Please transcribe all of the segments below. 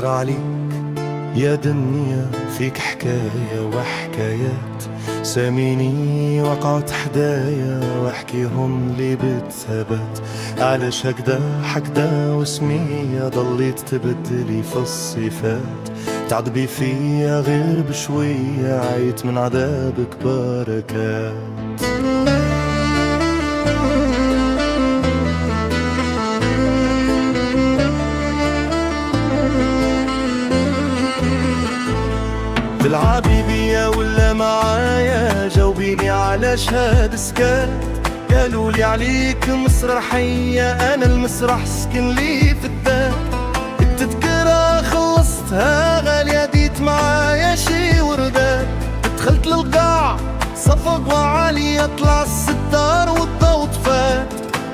حسرة عليك يا دنيا، فيك حكاية وحكايات. ساميني وقعت حدايا واحكيهم لي بثبات. علاش هكدا واسمية ضليت تبدلي في الصفات. تعذبي فيا غير بشوية، عيت من عذابك بركات. تلعبي بيا ولا معايا؟ جاوبيني علاش هاد سكات. قالولي عليك مسرحية، انا المسرح سكن لي في الذات. التذكرة خلصتها غالية، ديت معايا شي وردات. دخلت للقاع صفق وعالي، اطلع الستار والضوء طفات.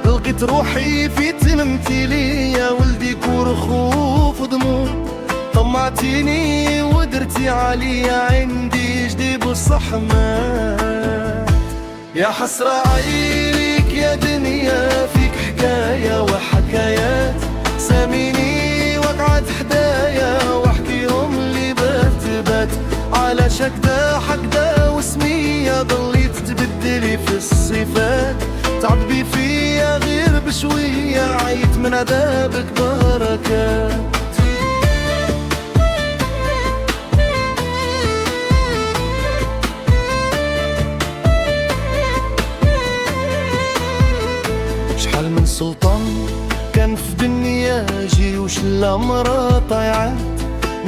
لقيت روحي في تمثيلية يا ولدي، كور خوف ودموع. طمعتيني ودرتي عليا، عندي جديد والصحمة. يا حسرة عينيك يا دنيا، فيك حكاية وحكايات. ساميني وقعت حدايا واحكيهم لي بات. علاش هكدا واسمية ضليت تبدلي في الصفات. تعذبي فيا غير بشوية، عيت من عذابك بركات. شحال من سلطان كان في دنيا، جيوش الأمر طايعات.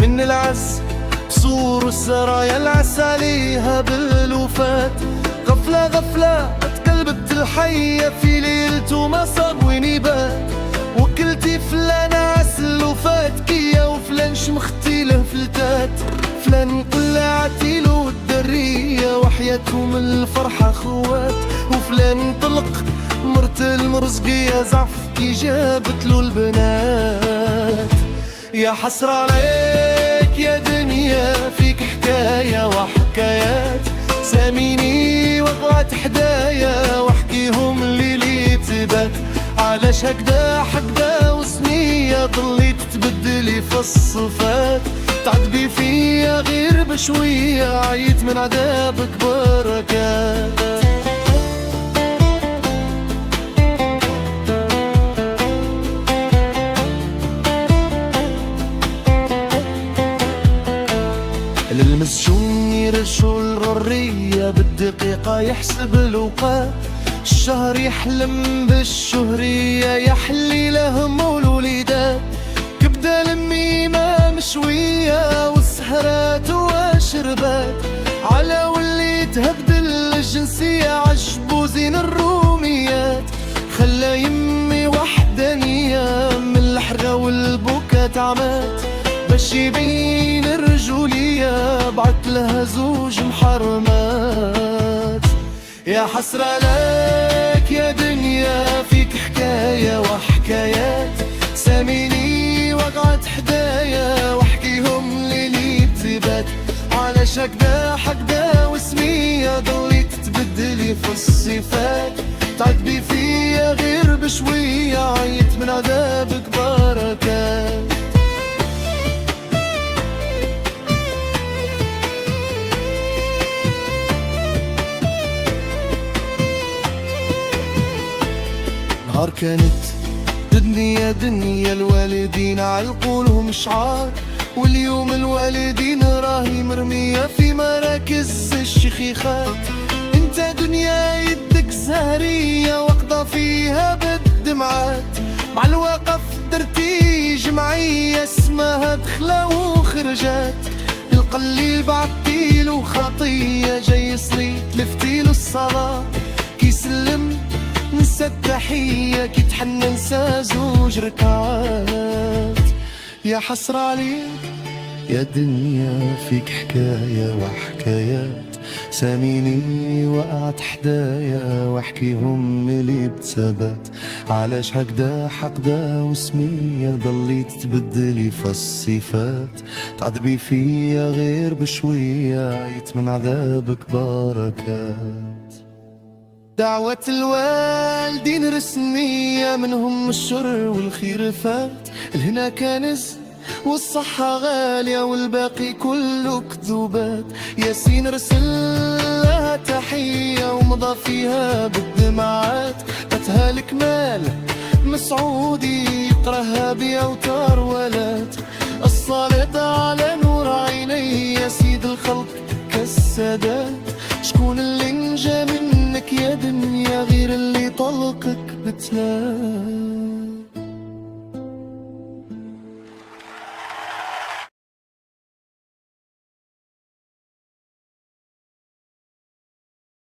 من العز بصور والسرايا العس عليها بالوفات. غفلة اتقلبت الحية في ليلته ما صاب وين بات. وكلتي فلان عسل وفات كيا، وفلان شمختي له فلتات. فلان قلعتي له الدرية وحياتهم الفرحة خوات. وفلان طلق مرت المرزقية زعف كي جابت له البنات. يا حسرة عليك يا دنيا، فيك حكاية وحكايات. ساميني وقعت حدايا واحكيهم لي تبات. علاش هكدا وسنية ضليت تبدلي في الصفات. تعذبي فيا غير بشوية، عيت من عذابك بركات. للمسجون يرشوا الحرية بالدقيقة، يحسب الأوقات. الشهر يحلم بالشهرية، يحلي لهم والوليدات. كبدة الميمة مشوية والسهرات وشربات. على واللي تهبدل الجنسية عجبو زين الروميات. خلى يمي وحدانية من الحرقة والبكات عمات. باش يبين الرجولية بعت لها زوج محرمات. يا حسرة لك يا دنيا، فيك حكاية وحكايات. ساميني وقعت حدايا واحكيهم لي بتبات. علاش هكدا واسمية ضليت تبدلي في الصفات. تعذبي فيا غير بشوية، عيت من عذابك بركات. نهار كانت دنيا الوالدين علقولهم شعار. واليوم الوالدين راهي مرمية في مراكز الشيخيخات. انت دنيا يدك زهرية واقضى فيها بالدمعات. مع الوقف درتي جمعية اسمها دخلة وخرجات. القليل بعتيلو خطية، جاي يصلي تلفتيلو الصلاة. كي سلم نسى التحية، كي تحنى نسى زوج ركعات. يا حسرة عليك يا دنيا، فيك حكاية وحكايات. ساميني وقعت حدايا واحكيهم لي بثبات. علاش هكدا واسمية ضليت تبدلي في الصفات. تعذبي فيا غير بشوية، عيت من عذابك بركات. دعوة الوالدين رسمية، منهم الشر والخير فات. الهنا كنز والصحة غالية والباقي كله كذوبات. ياسين رسلها تحية ومضى فيها بالدمعات. فاتها الكمال مسعودي يقراها بأوتار ولات. الصلاة على نور عينيه يا سيد الخلق كالسادات. شكون اللي نجا منك يا دنيا غير اللي طلقك بتنام؟